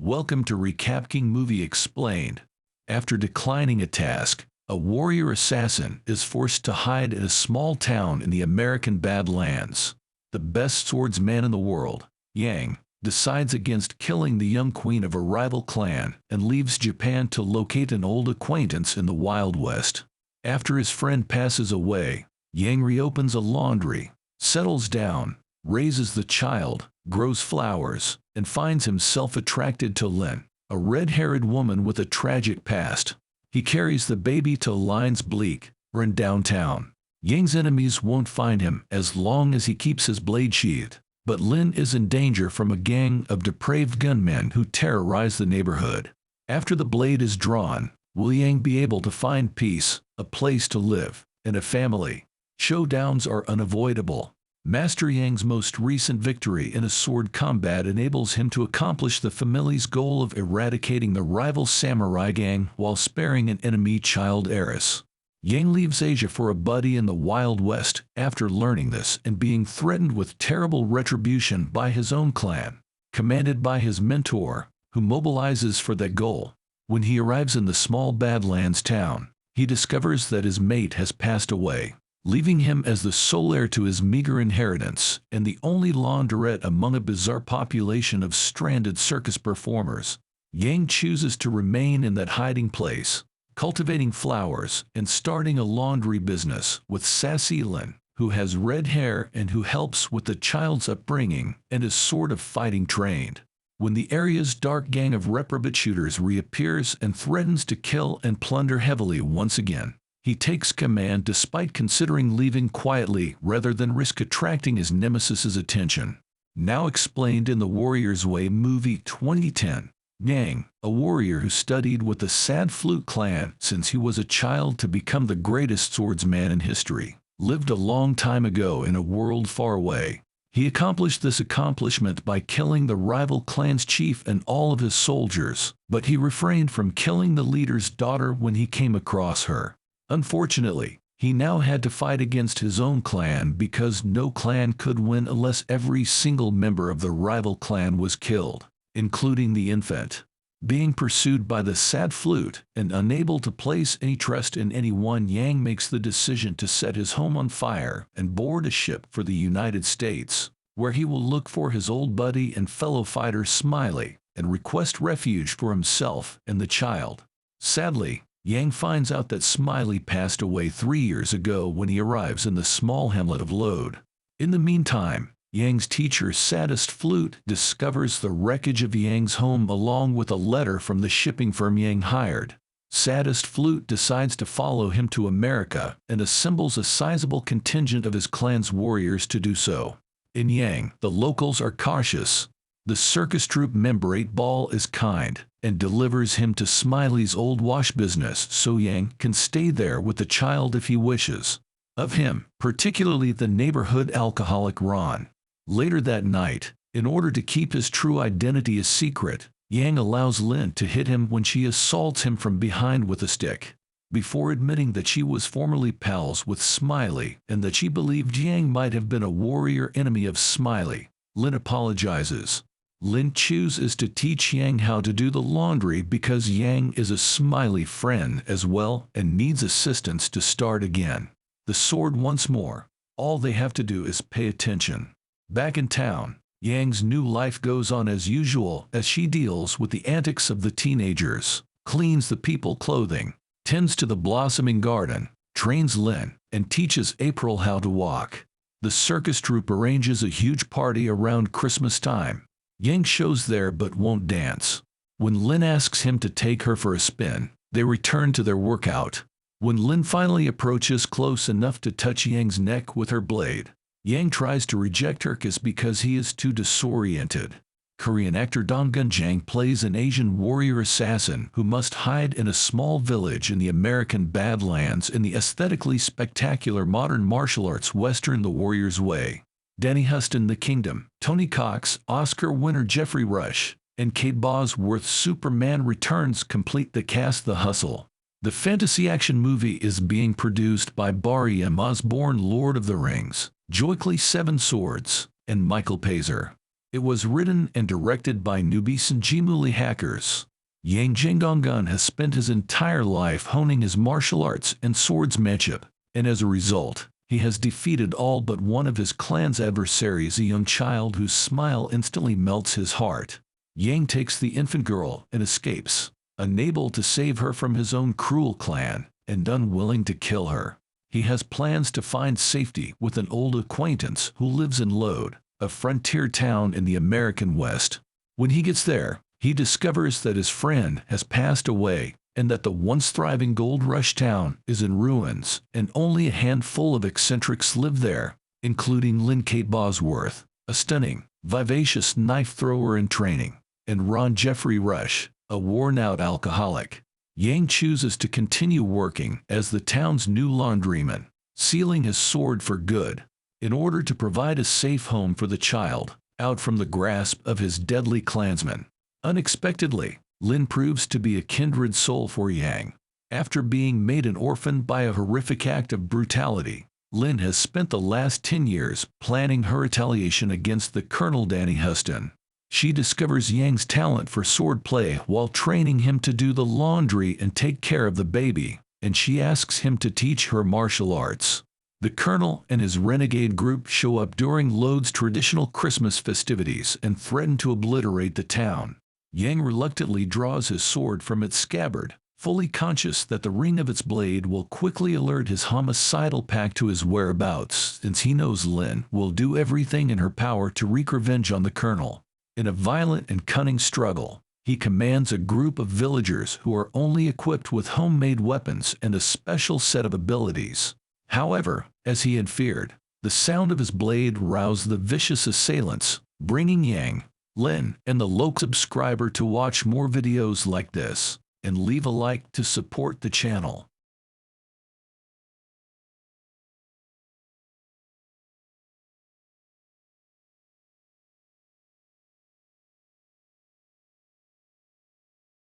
Welcome to Recapping Movie Explained. After declining a task, a warrior assassin is forced to hide in a small town in the American Badlands. The best swordsman in the world, Yang, decides against killing the young queen of a rival clan and leaves Japan to locate an old acquaintance in the Wild West. After his friend passes away, Yang reopens a laundry, settles down, raises the child, grows flowers, and finds himself attracted to Lin, a red-haired woman with a tragic past. He carries the baby to Line's Bleak, in downtown. Yang's enemies won't find him as long as he keeps his blade sheathed, but Lin is in danger from a gang of depraved gunmen who terrorize the neighborhood. After the blade is drawn, will Yang be able to find peace, a place to live, and a family? Showdowns are unavoidable. Master Yang's most recent victory in a sword combat enables him to accomplish the family's goal of eradicating the rival samurai gang while sparing an enemy child heiress. Yang leaves Asia for a buddy in the Wild West after learning this and being threatened with terrible retribution by his own clan, commanded by his mentor, who mobilizes for that goal. When he arrives in the small Badlands town, he discovers that his mate has passed away, leaving him as the sole heir to his meager inheritance and the only laundrette among a bizarre population of stranded circus performers. Yang chooses to remain in that hiding place, cultivating flowers and starting a laundry business with sassy Lin, who has red hair and who helps with the child's upbringing and is sort of fighting trained. When the area's dark gang of reprobate shooters reappears and threatens to kill and plunder heavily once again, he takes command despite considering leaving quietly rather than risk attracting his nemesis's attention. Now explained in The Warrior's Way movie 2010. Yang, a warrior who studied with the Sad Flute clan since he was a child to become the greatest swordsman in history, lived a long time ago in a world far away. He accomplished this accomplishment by killing the rival clan's chief and all of his soldiers, but he refrained from killing the leader's daughter when he came across her. Unfortunately, he now had to fight against his own clan because no clan could win unless every single member of the rival clan was killed, including the infant. Being pursued by the Sad Flute and unable to place any trust in anyone, Yang makes the decision to set his home on fire and board a ship for the United States, where he will look for his old buddy and fellow fighter Smiley and request refuge for himself and the child. Sadly, Yang finds out that Smiley passed away 3 years ago when he arrives in the small hamlet of Lode. In the meantime, Yang's teacher Saddest Flute discovers the wreckage of Yang's home along with a letter from the shipping firm Yang hired. Saddest Flute decides to follow him to America and assembles a sizable contingent of his clan's warriors to do so. In Yang, the locals are cautious. The circus troupe member 8 Ball is kind and delivers him to Smiley's old wash business so Yang can stay there with the child if he wishes. Of him, particularly the neighborhood alcoholic Ron. Later that night, in order to keep his true identity a secret, Yang allows Lin to hit him when she assaults him from behind with a stick. Before admitting that she was formerly pals with Smiley and that she believed Yang might have been a warrior enemy of Smiley, Lin apologizes. Lin chooses to teach Yang how to do the laundry because Yang is a Smiley friend as well and needs assistance to start again. The sword once more. All they have to do is pay attention. Back in town, Yang's new life goes on as usual as she deals with the antics of the teenagers, cleans the people clothing, tends to the blossoming garden, trains Lin, and teaches April how to walk. The circus troupe arranges a huge party around Christmas time. Yang shows there but won't dance. When Lin asks him to take her for a spin, they return to their workout. When Lin finally approaches close enough to touch Yang's neck with her blade, Yang tries to reject her because he is too disoriented. Korean actor Dong Gun-jang plays an Asian warrior assassin who must hide in a small village in the American Badlands in the aesthetically spectacular modern martial arts western The Warrior's Way. Danny Huston The Kingdom, Tony Cox, Oscar winner Jeffrey Rush, and Kate Bosworth Superman Returns complete the cast. The Hustle. The fantasy action movie is being produced by Barry M. Osborne, Lord of the Rings, Joycly Seven Swords, and Michael Pazer. It was written and directed by newbies and Jimuli hackers. Yang Jingdonggun has spent his entire life honing his martial arts and swordsmanship, and as a result, he has defeated all but one of his clan's adversaries, a young child whose smile instantly melts his heart. Yang takes the infant girl and escapes, unable to save her from his own cruel clan, and unwilling to kill her. He has plans to find safety with an old acquaintance who lives in Lode, a frontier town in the American West. When he gets there, he discovers that his friend has passed away and that the once thriving gold rush town is in ruins, and only a handful of eccentrics live there, including Lynn Kate Bosworth, a stunning, vivacious knife thrower in training, and Ron Jeffrey Rush, a worn-out alcoholic. Yang chooses to continue working as the town's new laundryman, sealing his sword for good, in order to provide a safe home for the child, out from the grasp of his deadly clansmen. Unexpectedly, Lin proves to be a kindred soul for Yang. After being made an orphan by a horrific act of brutality, Lin has spent the last 10 years planning her retaliation against the Colonel Danny Huston. She discovers Yang's talent for swordplay while training him to do the laundry and take care of the baby, and she asks him to teach her martial arts. The Colonel and his renegade group show up during Lode's traditional Christmas festivities and threaten to obliterate the town. Yang reluctantly draws his sword from its scabbard, fully conscious that the ring of its blade will quickly alert his homicidal pack to his whereabouts, since he knows Lin will do everything in her power to wreak revenge on the Colonel. In a violent and cunning struggle, he commands a group of villagers who are only equipped with homemade weapons and a special set of abilities. However, as he had feared, the sound of his blade roused the vicious assailants, bringing Yang, Lin, and the local subscriber to watch more videos like this, and leave a like to support the channel.